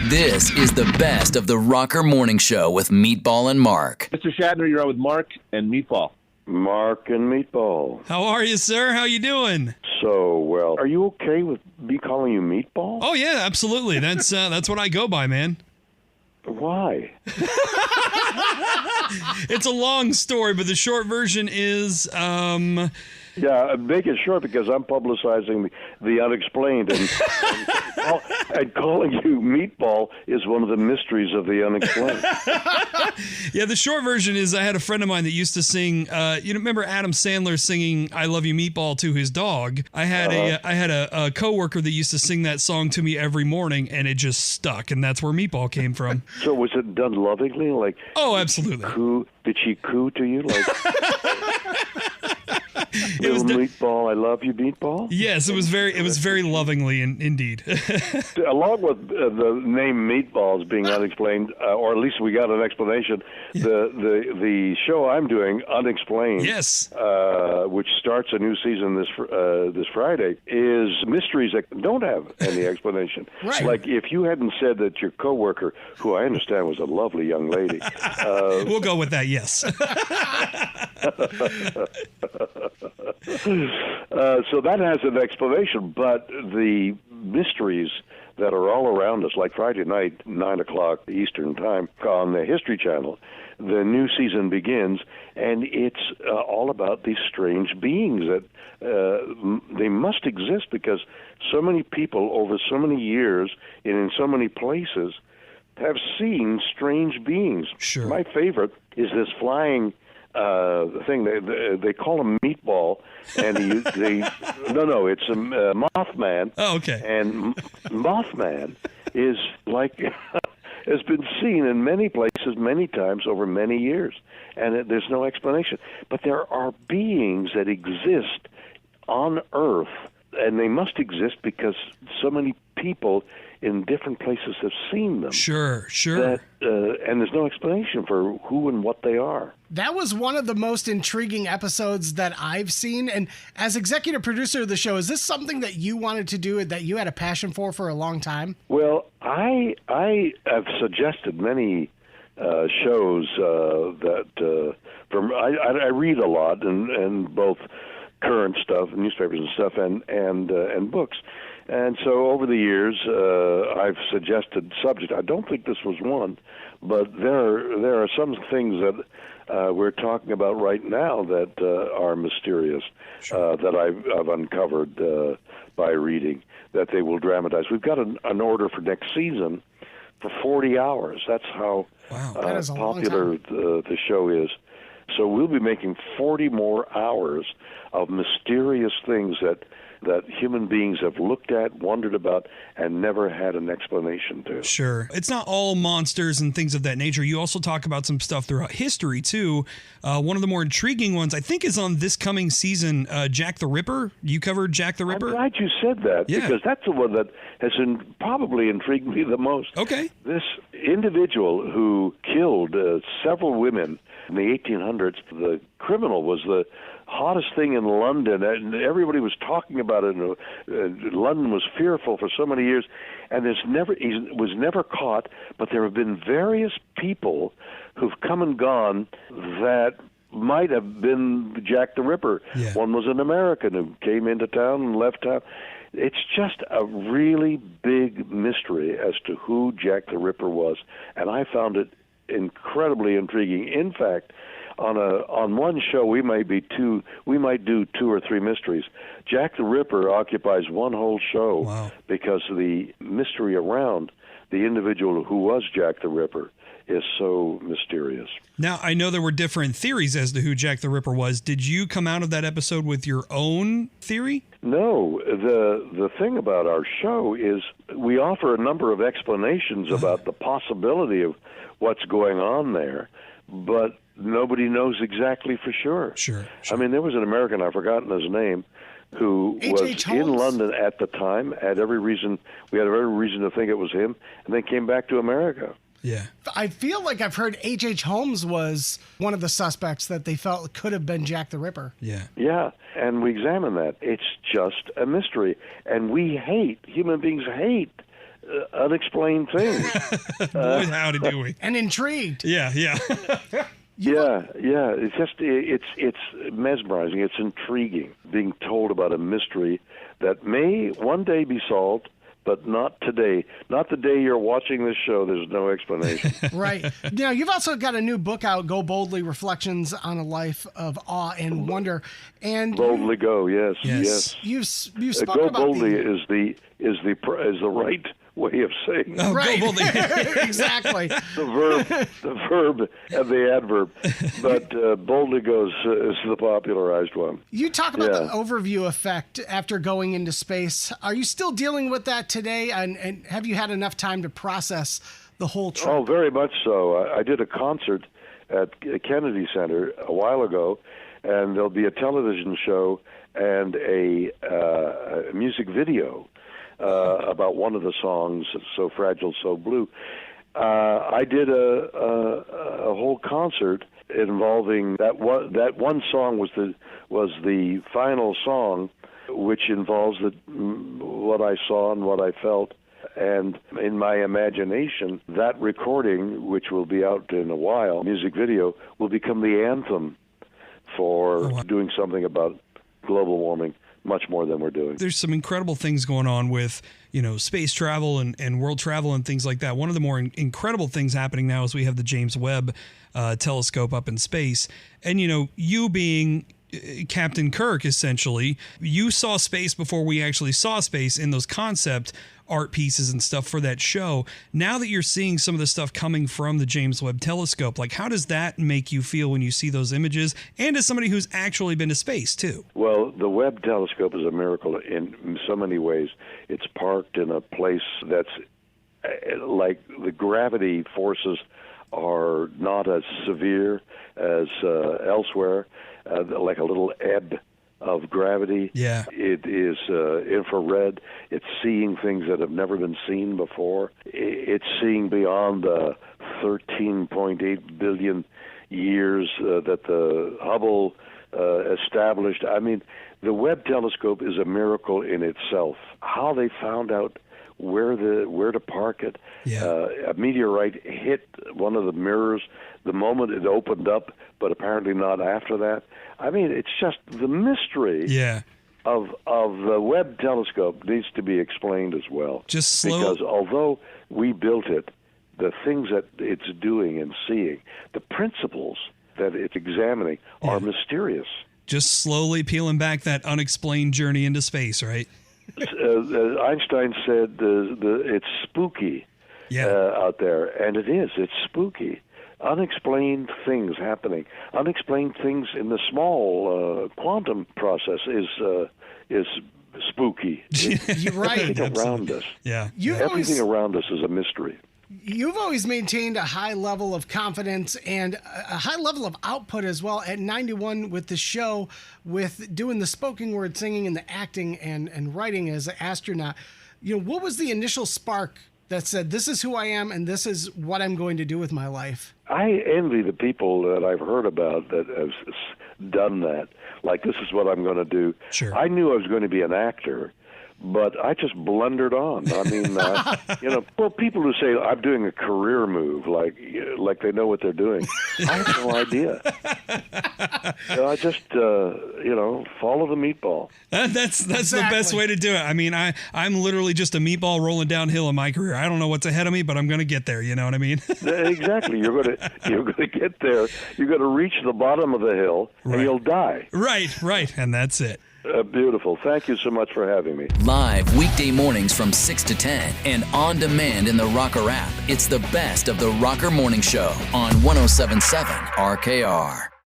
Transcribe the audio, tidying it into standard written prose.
This is the best of the Rocker Morning Show with Meatball and Mark. Mr. Shatner, you're on with Mark and Meatball. Mark and Meatball. How are you, sir? How you doing? So well. Are you okay with me calling you Meatball? Oh yeah, absolutely. That's what I go by, man. Why? It's a long story, but the short version is Yeah, make it short because I'm publicizing the unexplained, and calling you Meatball is one of the mysteries of the unexplained. Yeah, the short version is I had a friend of mine that used to sing. You remember Adam Sandler singing "I Love You, Meatball" to his dog? I had a coworker that used to sing that song to me every morning, and it just stuck, and that's where Meatball came from. So was it done lovingly? Like, oh, absolutely. Did she coo to you? Like, it was Meatball, I love you, Meatball? Yes, it was very lovingly, indeed. Along with the name Meatballs being unexplained, or at least we got an explanation, the show I'm doing, Unexplained, yes, which starts a new season this Friday, is mysteries that don't have any explanation. Right. Like if you hadn't said that your coworker, who I understand was a lovely young lady, we'll go with that. Yes. So that has an explanation, but the mysteries that are all around us, like Friday night, 9 o'clock Eastern Time on the History Channel, the new season begins, and it's all about these strange beings that they must exist because so many people over so many years and in so many places have seen strange beings. Sure. My favorite is this flying thing. They call him Meatball, and it's a Mothman. Oh, okay. And Mothman is like has been seen in many places, many times over many years, and there's no explanation. But there are beings that exist on Earth, and they must exist because so many people in different places have seen them. Sure. And there's no explanation for who and what they are. That was one of the most intriguing episodes that I've seen. And as executive producer of the show, is this something that you wanted to do, that you had a passion for a long time? Well, I have suggested many shows that I read a lot and both current stuff, newspapers and stuff, and books. And so over the years, I've suggested subjects. I don't think this was one, but there are some things that we're talking about right now that are mysterious, that I've uncovered by reading, that they will dramatize. We've got an order for next season for 40 hours. That's how popular the show is. So we'll be making 40 more hours of mysterious things that human beings have looked at, wondered about, and never had an explanation to. Sure. It's not all monsters and things of that nature. You also talk about some stuff throughout history, too. One of the more intriguing ones, I think, is on this coming season, Jack the Ripper. You covered Jack the Ripper? I'm glad you said that, because that's the one that has probably intrigued me the most. Okay. This individual who killed several women in the 1800s, the criminal was the hottest thing in London, and everybody was talking about it. And London was fearful for so many years, and he was never caught. But there have been various people who've come and gone that might have been Jack the Ripper. Yeah. One was an American who came into town and left town. It's just a really big mystery as to who Jack the Ripper was, and I found it incredibly intriguing. In fact, on one show we might do 2 or 3 mysteries. Jack the Ripper occupies one whole show. Wow. Because the mystery around the individual who was Jack the Ripper is so mysterious. Now, I know there were different theories as to who Jack the Ripper was. Did you come out of that episode with your own theory? No. The thing about our show is we offer a number of explanations about the possibility of what's going on there, but nobody knows exactly for sure. Sure. I mean, there was an American, I've forgotten his name, who was in London at the time. We had every reason to think it was him, and then came back to America. Yeah. I feel like I've heard H.H. Holmes was one of the suspects that they felt could have been Jack the Ripper. Yeah. Yeah, and we examine that. It's just a mystery. And human beings hate unexplained things. Boy, howdy do we. And intrigued. Yeah. Yeah. It's mesmerizing. It's intriguing being told about a mystery that may one day be solved, but not today. Not the day you're watching this show. There's no explanation. Right. Now, you've also got a new book out, Go Boldly, Reflections on a Life of Awe and Wonder. And Boldly go, yes. You've spoken Go about boldly is the right way of saying it. Oh, right. Go boldly. Exactly. The verb and the adverb, but boldly goes is the popularized one. You talk about the overview effect after going into space. Are you still dealing with that today? And have you had enough time to process the whole trip? Oh, very much so. I did a concert at Kennedy Center a while ago, and there'll be a television show and a music video about one of the songs, So Fragile, So Blue. I did a whole concert involving that one song was the final song, which involves what I saw and what I felt. And in my imagination, that recording, which will be out in a while, music video, will become the anthem for doing something about global warming, much more than we're doing. There's some incredible things going on with, space travel and world travel and things like that. One of the more incredible things happening now is we have the James Webb telescope up in space. And, you being Captain Kirk, essentially, you saw space before we actually saw space in those concept art pieces and stuff for that show. Now that you're seeing some of the stuff coming from the James Webb telescope, like how does that make you feel when you see those images? And as somebody who's actually been to space too. Well, the Webb telescope is a miracle in so many ways. It's parked in a place that's like the gravity forces are not as severe as elsewhere, like a little ebb of gravity. Yeah. It is infrared. It's seeing things that have never been seen before. It's seeing beyond the 13.8 billion years that the Hubble established. I mean, the Webb telescope is a miracle in itself. How they found out where to park it. Yeah. A meteorite hit one of the mirrors the moment it opened up, but apparently not after that. I mean, it's just the mystery of the Webb telescope needs to be explained as well. Because although we built it, the things that it's doing and seeing, the principles that it's examining are mysterious. Just slowly peeling back that unexplained journey into space, right? Einstein said it's spooky out there, and it is. It's spooky. Unexplained things happening. Unexplained things in the small quantum process is spooky. You're right. Everything around us. Yeah. Everything around us is a mystery. You've always maintained a high level of confidence and a high level of output as well at 91 with the show, with doing the spoken word singing and the acting and writing as an astronaut. What was the initial spark that said, this is who I am and this is what I'm going to do with my life? I envy the people that I've heard about that have done that. Like, this is what I'm going to do. Sure. I knew I was going to be an actor, but I just blundered on. I mean, well, people who say I'm doing a career move, like they know what they're doing. I have no idea. I just, follow the meatball. That's the best way to do it. I mean, I'm literally just a meatball rolling downhill in my career. I don't know what's ahead of me, but I'm going to get there. You know what I mean? Exactly. You're going to get there. You're going to reach the bottom of the hill, and you'll die. Right. And that's it. Beautiful. Thank you so much for having me. Live weekday mornings from 6 to 10 and on demand in the Rocker app. It's the best of the Rocker Morning Show on 107.7 RKR.